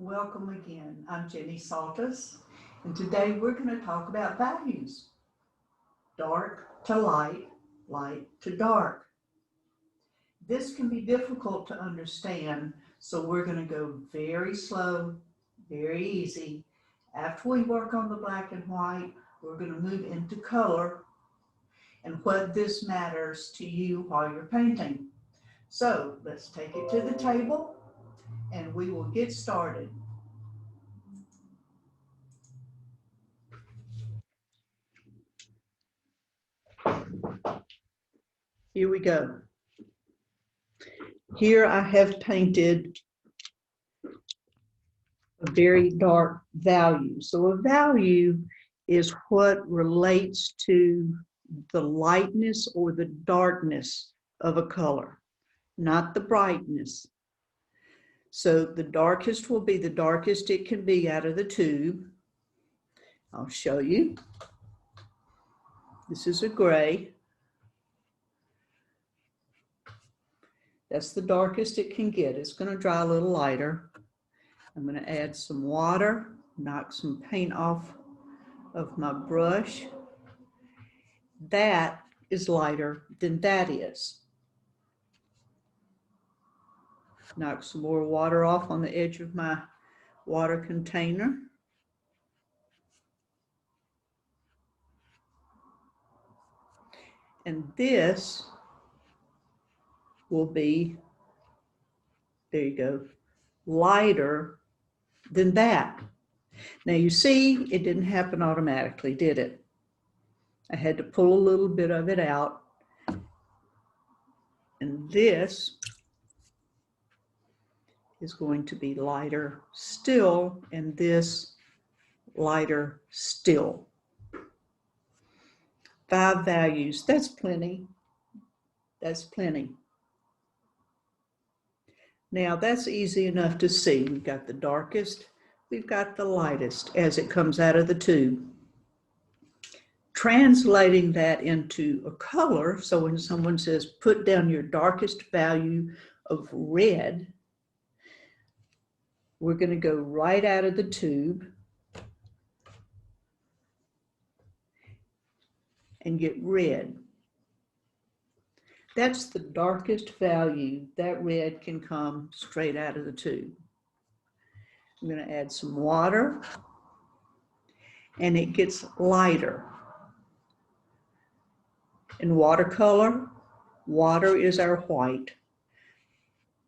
Welcome again. I'm Jenny Saltus, and today we're going to talk about values. Dark to light, light to dark. This can be difficult to understand, so we're going to go very slow, very easy. After we work on the black and white, we're going to move into color and what this matters to you while you're painting. So let's take it to the table and we will get started. Here we go. Here I have painted a very dark value. So a value is what relates to the lightness or the darkness of a color, not the brightness. So the darkest will be the darkest it can be out of the tube. I'll show you. This is a gray. That's the darkest it can get. It's going to dry a little lighter. I'm going to add some water, knock some paint off of my brush. That is lighter than that is. Knock some more water off on the edge of my water container. And this will be, there you go, lighter than that. Now you see, it didn't happen automatically, did it? I had to pull a little bit of it out. And this is going to be lighter still, and this lighter still. 5 values, that's plenty. That's plenty. Now that's easy enough to see. We've got the darkest, we've got the lightest as it comes out of the tube. Translating that into a color, so when someone says, put down your darkest value of red, we're going to go right out of the tube and get red. That's the darkest value. That red can come straight out of the tube. I'm going to add some water, and it gets lighter. In watercolor, water is our white.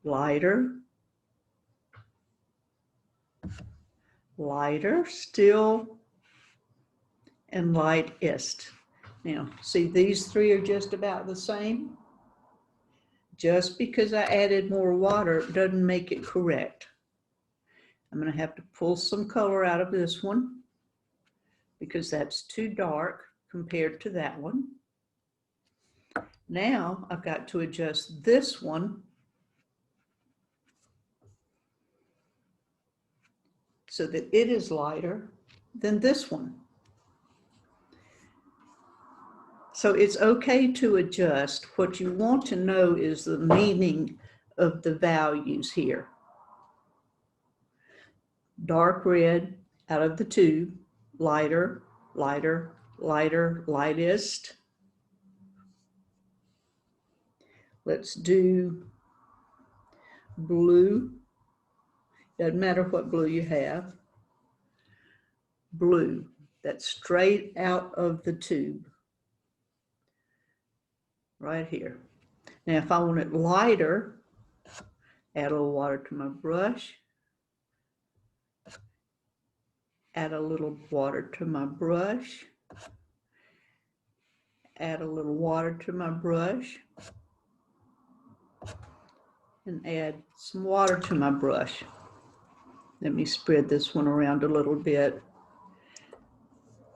Lighter, lighter still, and lightest. Now, see, these 3 are just about the same. Just because I added more water doesn't make it correct. I'm going to have to pull some color out of this one because that's too dark compared to that one. Now I've got to adjust this one so that it is lighter than this one. So it's okay to adjust. What you want to know is the meaning of the values here. Dark red out of the tube, lighter, lighter, lighter, lightest. Let's do blue. Doesn't matter what blue you have. Blue, that's straight out of the tube. Right here. Now, if I want it lighter, add a little water to my brush. Add a little water to my brush. Add a little water to my brush. And add some water to my brush. Let me spread this one around a little bit.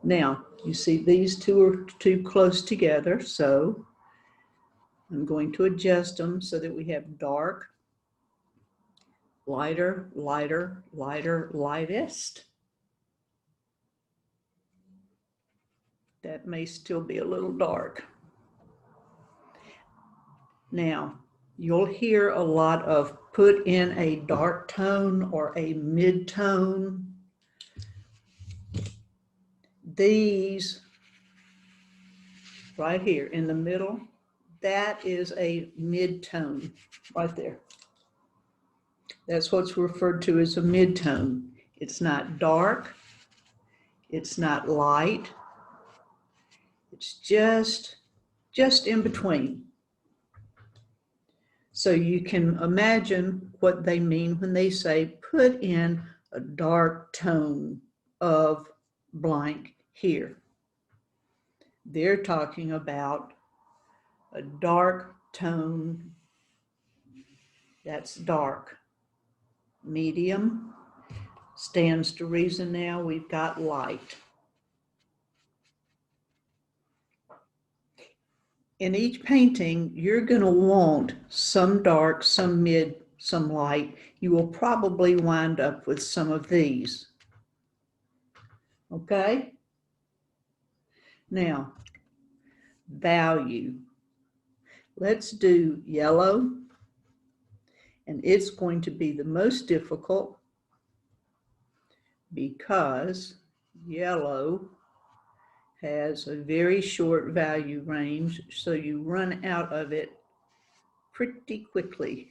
Now, you see these 2 are too close together, so I'm going to adjust them so that we have dark, lighter, lighter, lighter, lightest. That may still be a little dark. Now, You'll hear a lot of put in a dark tone or a mid-tone. These right here in the middle, that is a mid-tone right there. That's what's referred to as a mid-tone. It's not dark, it's not light, it's just in between. So you can imagine what they mean when they say put in a dark tone of blank here. They're talking about a dark tone, that's dark. Medium stands to reason now we've got light. In each painting, you're going to want some dark, some mid, some light. You will probably wind up with some of these. Okay? Now, value. Let's do yellow, and it's going to be the most difficult because yellow has a very short value range, so you run out of it pretty quickly.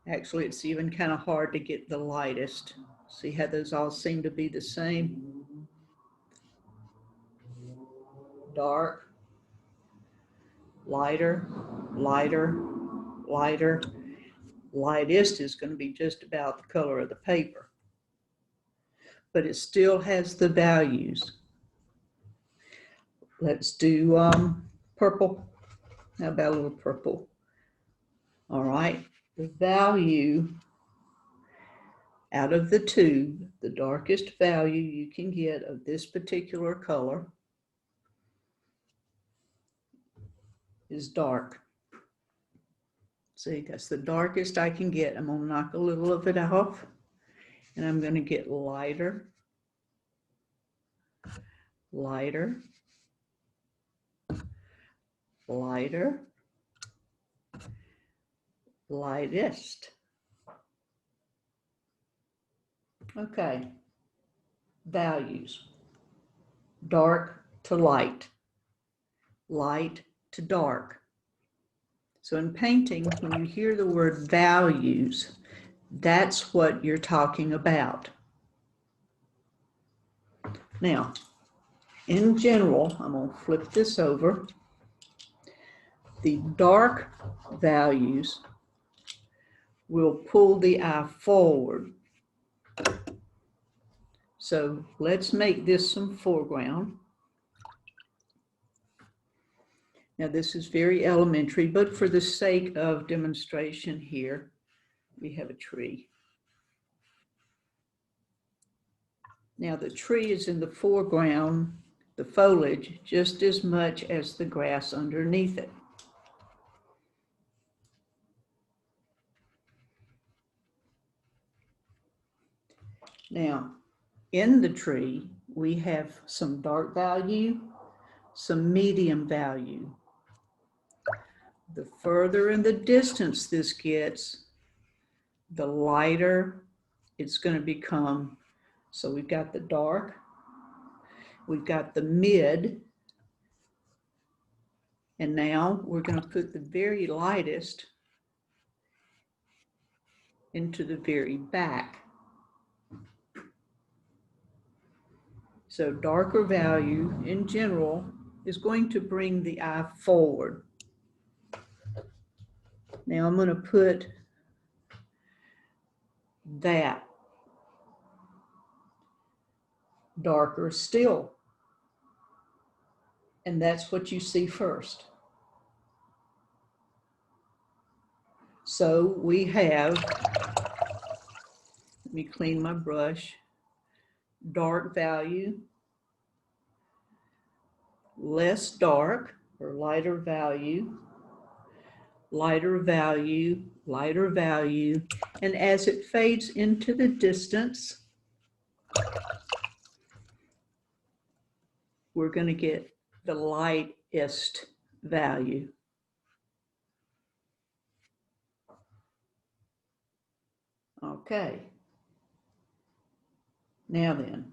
Actually, it's even kind of hard to get the lightest. See how those all seem to be the same? Dark, lighter, lighter, lighter. Lightest is going to be just about the color of the paper, but it still has the values. Let's do purple. How about a little purple? All right, the value out of the tube, the darkest value you can get of this particular color is dark. See, that's the darkest I can get. I'm going to knock a little of it off, and I'm going to get lighter, lighter, lighter, lightest. Okay, values. Dark to light, light to dark. So in painting, when you hear the word values, that's what you're talking about. Now, in general, I'm going to flip this over. The dark values will pull the eye forward. So let's make this some foreground. Now this is very elementary, but for the sake of demonstration here, we have a tree. Now the tree is in the foreground, the foliage, just as much as the grass underneath it. Now, in the tree, we have some dark value, some medium value. The further in the distance this gets, the lighter it's going to become. So we've got the dark, we've got the mid, and now we're going to put the very lightest into the very back. So darker value in general is going to bring the eye forward. Now I'm going to put that darker still. And that's what you see first. So we have, let me clean my brush, dark value, less dark or lighter value, lighter value, lighter value, and as it fades into the distance, we're going to get the lightest value. Okay. Now then,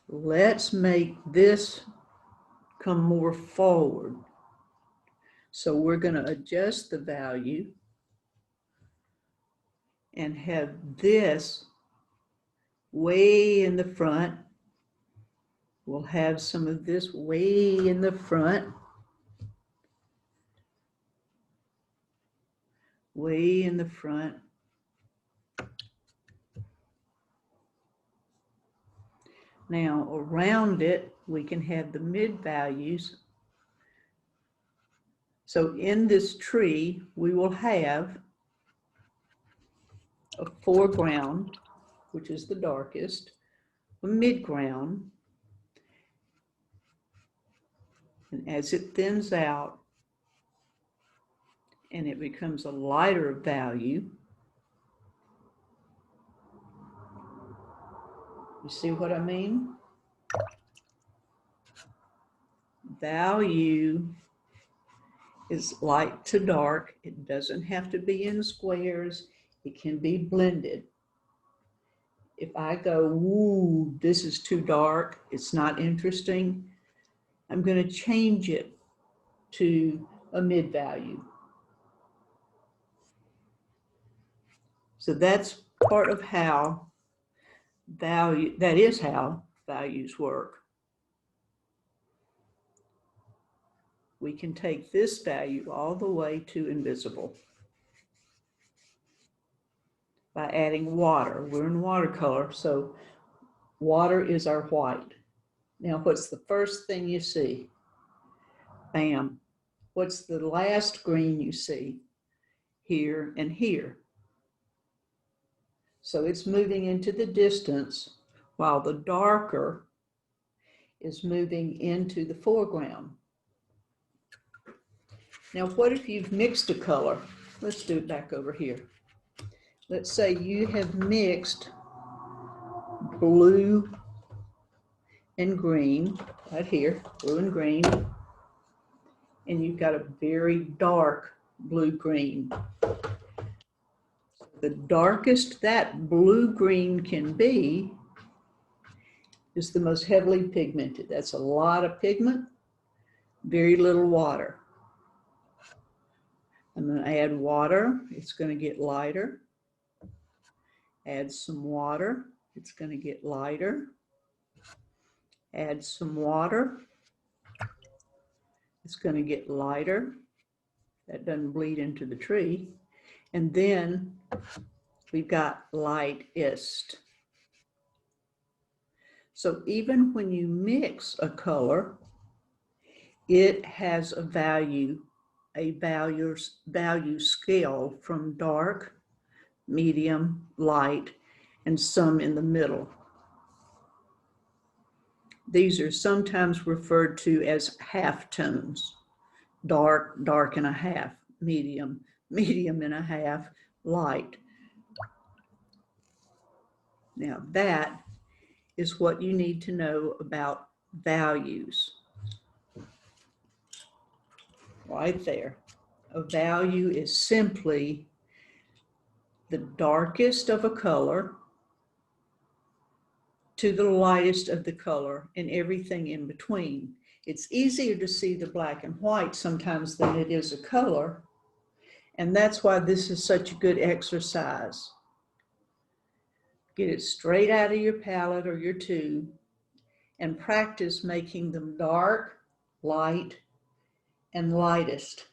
let's make this come more forward. So we're going to adjust the value and have this way in the front. We'll have some of this way in the front. Way in the front. Now around it, we can have the mid values. So in this tree, we will have a foreground, which is the darkest, a midground, and as it thins out and it becomes a lighter value, you see what I mean? Value is light to dark. It doesn't have to be in squares. It can be blended. If I go, ooh, this is too dark, it's not interesting, I'm going to change it to a mid value. So that's part of how that is how values work. We can take this value all the way to invisible by adding water. We're in watercolor, so water is our white. Now, what's the first thing you see? Bam. What's the last green you see? Here and here. So it's moving into the distance while the darker is moving into the foreground. Now, what if you've mixed a color? Let's do it back over here. Let's say you have mixed blue and green, right here, blue and green, and you've got a very dark blue-green. The darkest that blue-green can be is the most heavily pigmented. That's a lot of pigment, very little water. I'm going to add water. It's going to get lighter. Add some water. It's going to get lighter. Add some water. It's going to get lighter. That doesn't bleed into the tree. And then we've got lightest. So even when you mix a color, it has a value scale from dark, medium, light, and some in the middle. These are sometimes referred to as half tones. Dark, dark and a half, medium, medium and a half, light. Now that is what you need to know about values. Right there. A value is simply the darkest of a color to the lightest of the color and everything in between. It's easier to see the black and white sometimes than it is a color, and that's why this is such a good exercise. Get it straight out of your palette or your tube and practice making them dark, light, and lightest.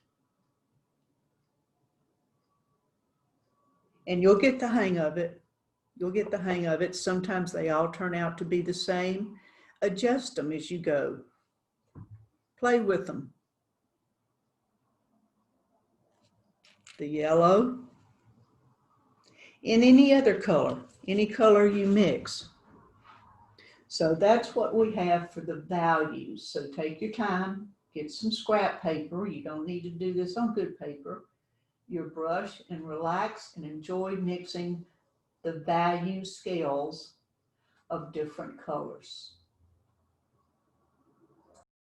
And you'll get the hang of it. You'll get the hang of it. Sometimes they all turn out to be the same. Adjust them as you go. Play with them. The yellow. In any other color, any color you mix. So that's what we have for the values. So take your time, get some scrap paper. You don't need to do this on good paper. Your brush, and relax and enjoy mixing the value scales of different colors.